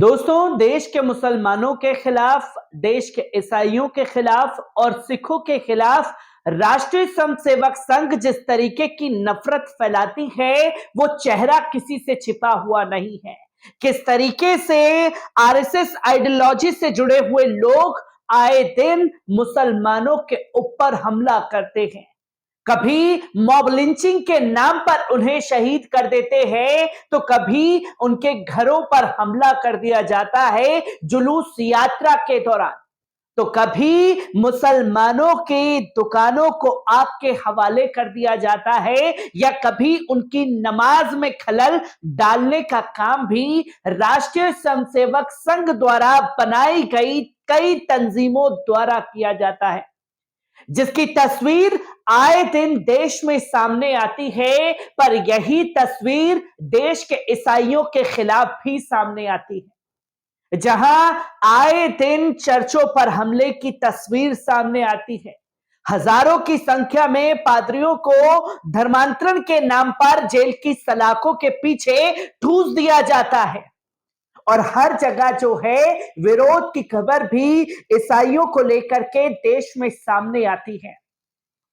दोस्तों, देश के मुसलमानों के खिलाफ, देश के ईसाइयों के खिलाफ और सिखों के खिलाफ राष्ट्रीय स्वयंसेवक संघ जिस तरीके की नफरत फैलाती है, वो चेहरा किसी से छिपा हुआ नहीं है। किस तरीके से आरएसएस आइडियोलॉजी से जुड़े हुए लोग आए दिन मुसलमानों के ऊपर हमला करते हैं। कभी मॉब लिंचिंग के नाम पर उन्हें शहीद कर देते हैं, तो कभी उनके घरों पर हमला कर दिया जाता है जुलूस यात्रा के दौरान। तो कभी मुसलमानों की दुकानों को आग के हवाले कर दिया जाता है, या कभी उनकी नमाज में खलल डालने का काम भी राष्ट्रीय स्वयंसेवक संघ द्वारा बनाई गई कई तंजीमों द्वारा किया जाता है, जिसकी तस्वीर आए दिन देश में सामने आती है। पर यही तस्वीर देश के ईसाइयों के खिलाफ भी सामने आती है, जहां आए दिन चर्चों पर हमले की तस्वीर सामने आती है। हजारों की संख्या में पादरियों को धर्मांतरण के नाम पर जेल की सलाखों के पीछे ठूस दिया जाता है, और हर जगह जो है विरोध की खबर भी ईसाइयों को लेकर के देश में सामने आती है।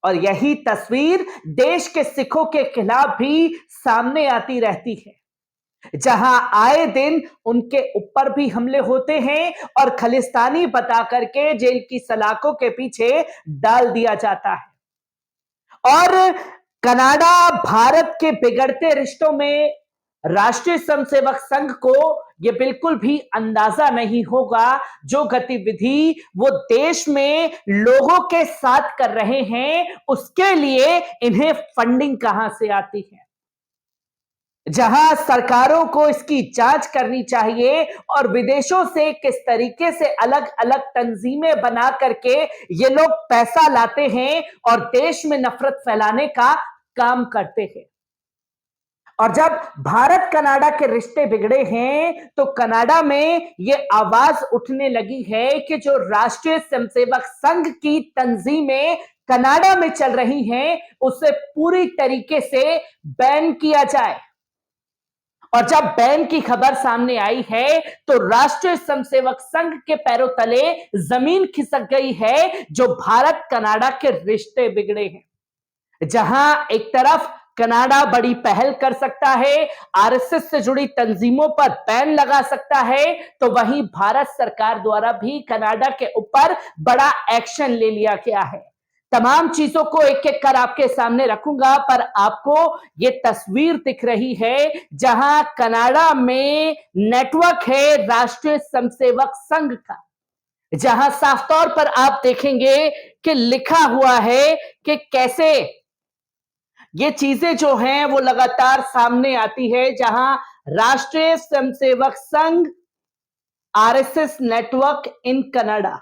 और यही तस्वीर देश के सिखों के खिलाफ भी सामने आती रहती है, जहां आए दिन उनके ऊपर भी हमले होते हैं और खालिस्तानी बता करके जेल की सलाखों के पीछे डाल दिया जाता है। और कनाडा भारत के बिगड़ते रिश्तों में राष्ट्रीय स्वयंसेवक संघ को यह बिल्कुल भी अंदाजा नहीं होगा जो गतिविधि वो देश में लोगों के साथ कर रहे हैं, उसके लिए इन्हें फंडिंग कहां से आती है। जहां सरकारों को इसकी जांच करनी चाहिए और विदेशों से किस तरीके से अलग अलग तंजीमें बना करके ये लोग पैसा लाते हैं और देश में नफरत फैलाने का काम करते हैं। और जब भारत कनाडा के रिश्ते बिगड़े हैं, तो कनाडा में यह आवाज उठने लगी है कि जो राष्ट्रीय स्वयंसेवक संघ की तंजीमें कनाडा में चल रही हैं, उसे पूरी तरीके से बैन किया जाए। और जब बैन की खबर सामने आई है, तो राष्ट्रीय स्वयंसेवक संघ के पैरों तले जमीन खिसक गई है, जो भारत कनाडा के रिश्ते बिगड़े हैं। जहां एक तरफ कनाडा बड़ी पहल कर सकता है, आरएसएस से जुड़ी तंजीमों पर बैन लगा सकता है, तो वहीं भारत सरकार द्वारा भी कनाडा के ऊपर बड़ा एक्शन ले लिया गया है। तमाम चीजों को एक एक कर आपके सामने रखूंगा, पर आपको ये तस्वीर दिख रही है जहां कनाडा में नेटवर्क है राष्ट्रीय स्वयंसेवक संघ का, जहां साफ तौर पर आप देखेंगे कि लिखा हुआ है कि कैसे ये चीजें जो हैं वो लगातार सामने आती है, जहां राष्ट्रीय Swayamsevak Sangh RSS network in Canada,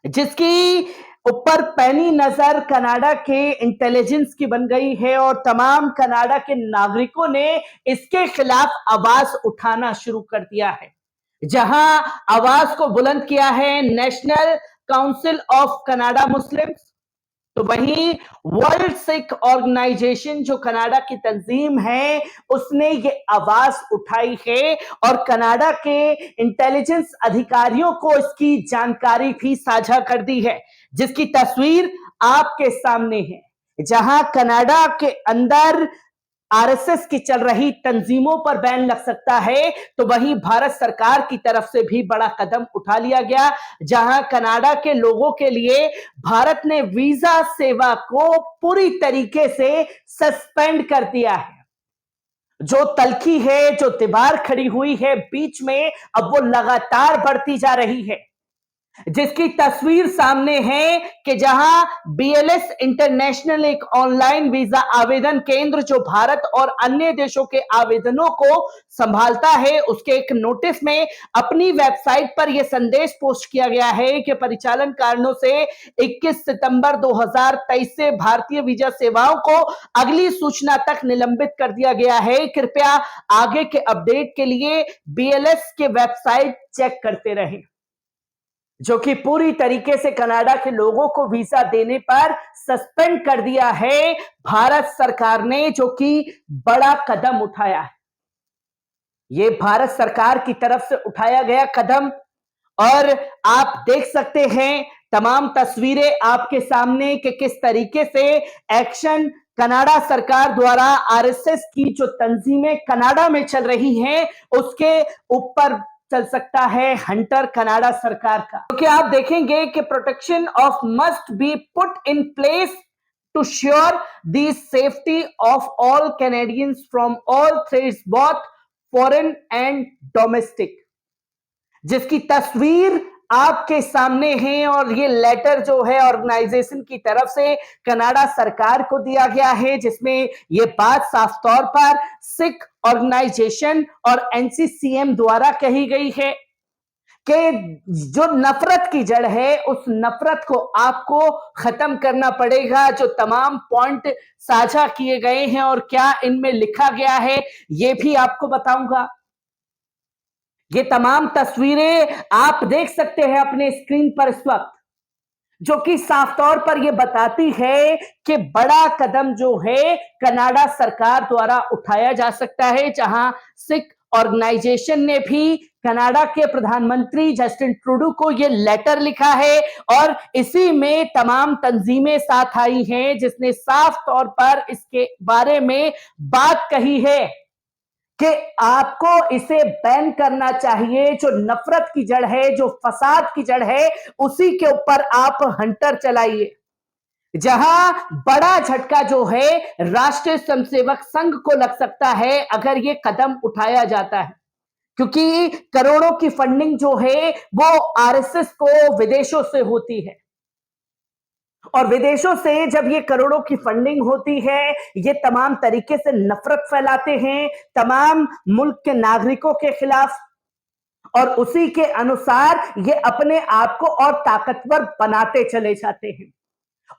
जिसकी ऊपर पैनी नजर कनाडा के इंटेलिजेंस की बन गई है, और तमाम कनाडा के नागरिकों ने इसके खिलाफ आवाज उठाना शुरू कर दिया है। जहां आवाज को बुलंद किया है national council of Canada Muslims, तो वहीं वर्ल्ड सिख ऑर्गेनाइजेशन जो कनाडा की तंजीम है, उसने ये आवाज उठाई है और कनाडा के इंटेलिजेंस अधिकारियों को इसकी जानकारी भी साझा कर दी है, जिसकी तस्वीर आपके सामने है। जहां कनाडा के अंदर आरएसएस की चल रही तंजीमों पर बैन लग सकता है, तो वहीं भारत सरकार की तरफ से भी बड़ा कदम उठा लिया गया, जहां कनाडा के लोगों के लिए भारत ने वीजा सेवा को पूरी तरीके से सस्पेंड कर दिया है। जो तलखी है, जो दीवार खड़ी हुई है बीच में, अब वो लगातार बढ़ती जा रही है, जिसकी तस्वीर सामने है कि जहां बीएलएस इंटरनेशनल एक ऑनलाइन वीजा आवेदन केंद्र जो भारत और अन्य देशों के आवेदनों को संभालता है, उसके एक नोटिस में अपनी वेबसाइट पर यह संदेश पोस्ट किया गया है कि परिचालन कारणों से 21 सितंबर 2023 से भारतीय वीजा सेवाओं को अगली सूचना तक निलंबित कर दिया गया है। कृपया आगे के अपडेट के लिए बीएलएस के वेबसाइट चेक करते रहें, जो कि पूरी तरीके से कनाडा के लोगों को वीजा देने पर सस्पेंड कर दिया है भारत सरकार ने, जो कि बड़ा कदम उठाया है। ये भारत सरकार की तरफ से उठाया गया कदम, और आप देख सकते हैं तमाम तस्वीरें आपके सामने कि किस तरीके से एक्शन कनाडा सरकार द्वारा आरएसएस की जो तंजीमें कनाडा में चल रही हैं उसके ऊपर चल सकता है हंटर कनाडा सरकार का। क्योंकि आप देखेंगे कि protection of must be put in place to sure the safety of all Canadians from all threats, both foreign and domestic, जिसकी तस्वीर आपके सामने है। और ये लेटर जो है ऑर्गेनाइजेशन की तरफ से कनाडा सरकार को दिया गया है, जिसमें ये बात साफ तौर पर सिख ऑर्गेनाइजेशन और एनसीसीएम द्वारा कही गई है कि जो नफरत की जड़ है उस नफरत को आपको खत्म करना पड़ेगा। जो तमाम पॉइंट साझा किए गए हैं और क्या इनमें लिखा गया है ये भी आपको बताऊंगा। ये तमाम तस्वीरें आप देख सकते हैं अपने स्क्रीन पर इस वक्त, जो कि साफ तौर पर यह बताती है कि बड़ा कदम जो है कनाडा सरकार द्वारा उठाया जा सकता है, जहां सिख ऑर्गेनाइजेशन ने भी कनाडा के प्रधानमंत्री जस्टिन ट्रूडो को यह लेटर लिखा है और इसी में तमाम तंजीमें साथ आई हैं, जिसने साफ तौर पर इसके बारे में बात कही है कि आपको इसे बैन करना चाहिए। जो नफरत की जड़ है, जो फसाद की जड़ है, उसी के ऊपर आप हंटर चलाइए। जहां बड़ा झटका जो है राष्ट्रीय स्वयंसेवक संघ को लग सकता है अगर ये कदम उठाया जाता है, क्योंकि करोड़ों की फंडिंग जो है वो आरएसएस को विदेशों से होती है, और विदेशों से जब ये करोड़ों की फंडिंग होती है, ये तमाम तरीके से नफरत फैलाते हैं तमाम मुल्क के नागरिकों के खिलाफ, और उसी के अनुसार ये अपने आप को और ताकतवर बनाते चले जाते हैं।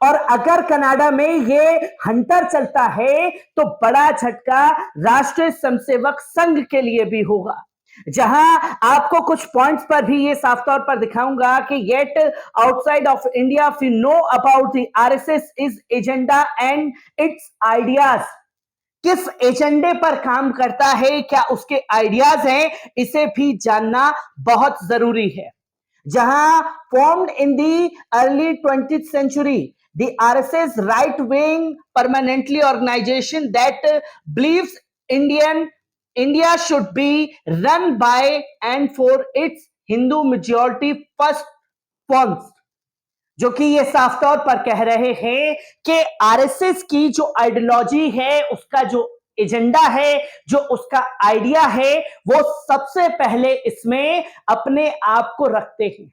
और अगर कनाडा में ये हंटर चलता है तो बड़ा झटका राष्ट्रीय स्वयंसेवक संघ के लिए भी होगा, जहां आपको कुछ पॉइंट्स पर भी ये साफ तौर पर दिखाऊंगा कि yet outside of India we know about the RSS is agenda and its ideas. किस एजेंडे पर काम करता है, क्या उसके आइडियाज हैं, इसे भी जानना बहुत जरूरी है। जहां formed in the early 20th century, the RSS right-wing permanently organization that believes India should be run by and for its Hindu majority first forms, जो कि ये साफ तौर पर कह रहे हैं कि आरएसएस की जो आइडियोलॉजी है, उसका जो एजेंडा है, जो उसका आइडिया है, वो सबसे पहले इसमें अपने आप को रखते हैं,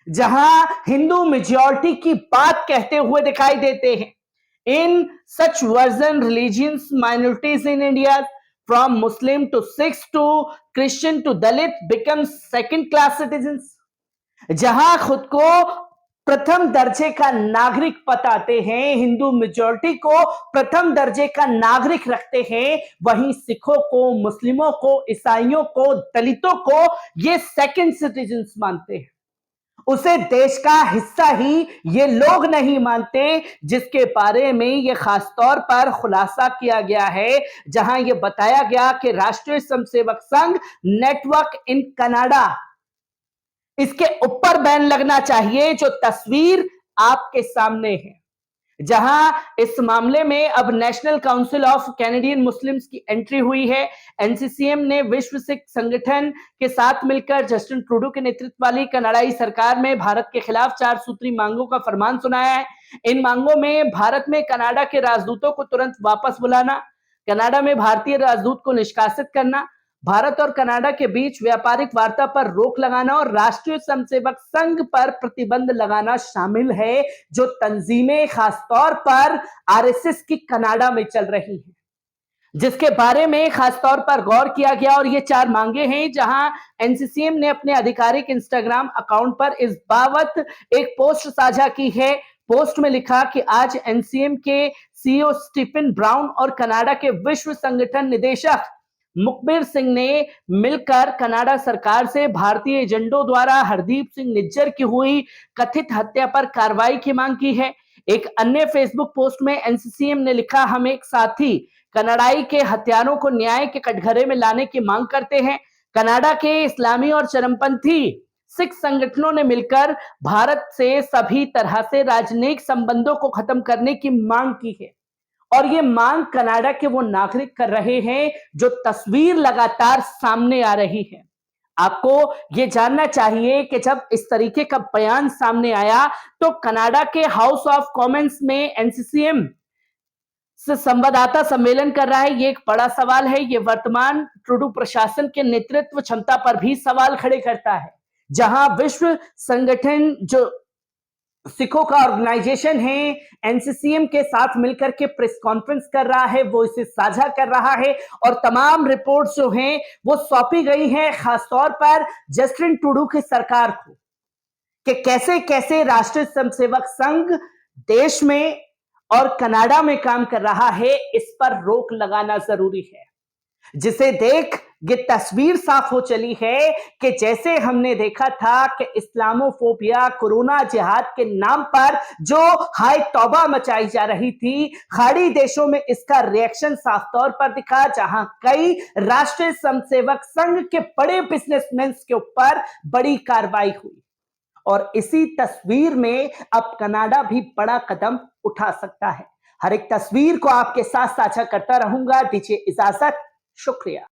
जहां हिंदू मेजॉरिटी की बात कहते हुए दिखाई देते हैं। In such version religions minorities in India from Muslim to Sikhs to Christian to Dalit become second class citizens, जहां खुद को प्रथम दर्जे का नागरिक बताते हैं, हिंदू मेजॉरिटी को प्रथम दर्जे का नागरिक रखते हैं, वहीं सिखों को, मुस्लिमों को, ईसाइयों को, दलितों को ये सेकंड सिटीजन्स मानते हैं। उसे देश का हिस्सा ही ये लोग नहीं मानते, जिसके बारे में ये खास तौर पर खुलासा किया गया है, जहां ये बताया गया कि राष्ट्रीय Swayamsevak Sangh network in Canada, इसके ऊपर बैन लगना चाहिए। जो तस्वीर आपके सामने है, जहां इस मामले में अब national council of Canadian Muslims की एंट्री हुई है। एनसीसीएम ने विश्व सिख संगठन के साथ मिलकर जस्टिन ट्रूडो के नेतृत्व वाली कनाडाई सरकार में भारत के खिलाफ 4 सूत्री मांगों का फरमान सुनाया है। इन मांगों में भारत में कनाडा के राजदूतों को तुरंत वापस बुलाना, कनाडा में भारतीय राजदूत को निष्कासित करना, भारत और कनाडा के बीच व्यापारिक वार्ता पर रोक लगाना और राष्ट्रीय स्वयंसेवक संघ पर प्रतिबंध लगाना शामिल है, जो तंजीमें खासतौर पर आरएसएस की कनाडा में चल रही हैं, जिसके बारे में खासतौर पर गौर किया गया। और ये 4 मांगे हैं, जहां एनसीसीएम ने अपने आधिकारिक इंस्टाग्राम अकाउंट पर इस बाबत एक पोस्ट साझा की है। पोस्ट में लिखा कि आज एनसीएम के सीईओ स्टीफन ब्राउन और कनाडा के विश्व संगठन निदेशक मुखबिर सिंह ने मिलकर कनाडा सरकार से भारतीय एजेंटों द्वारा हरदीप सिंह निज्जर की हुई कथित हत्या पर कार्रवाई की मांग की है। एक अन्य फेसबुक पोस्ट में एनसीसीएम ने लिखा, हम एक साथी कनाडाई के हत्यारों को न्याय के कटघरे में लाने की मांग करते हैं। कनाडा के इस्लामी और चरमपंथी सिख संगठनों ने मिलकर भारत से सभी तरह से राजनयिक संबंधों को खत्म करने की मांग की है और ये मांग कनाडा के वो नागरिक कर रहे हैं जो तस्वीर लगातार सामने आ रही है। आपको ये जानना चाहिए कि जब इस तरीके का बयान सामने आया तो कनाडा के हाउस ऑफ कॉमन्स में एनसीसीएम से संवाददाता सम्मेलन कर रहा है। ये एक बड़ा सवाल है। ये वर्तमान ट्रूडो प्रशासन के नेतृत्व क्षमता पर भी सवाल खड़े करता है, जहां विश्व संगठन जो सिखों का ऑर्गेनाइजेशन है एनसीसीएम के साथ मिलकर के प्रेस कॉन्फ्रेंस कर रहा है, वो इसे साझा कर रहा है और तमाम रिपोर्ट्स जो हैं वो सौंपी गई हैं खासतौर पर जस्टिन ट्रूडो की सरकार को कि कैसे कैसे राष्ट्रीय स्वयंसेवक संघ देश में और कनाडा में काम कर रहा है, इस पर रोक लगाना जरूरी है। जिसे देख ये तस्वीर साफ हो चली है कि जैसे हमने देखा था कि इस्लामोफोबिया कोरोना जिहाद के नाम पर जो हाय तौबा मचाई जा रही थी, खाड़ी देशों में इसका रिएक्शन साफ तौर पर दिखा, जहां कई राष्ट्रीय स्वयंसेवक संघ के बड़े बिजनेसमैन के ऊपर बड़ी कार्रवाई हुई और इसी तस्वीर में अब कनाडा भी बड़ा कदम उठा सकता है। हर एक तस्वीर को आपके साथ साझा करता रहूंगा। दीजिए इजाजत, शुक्रिया।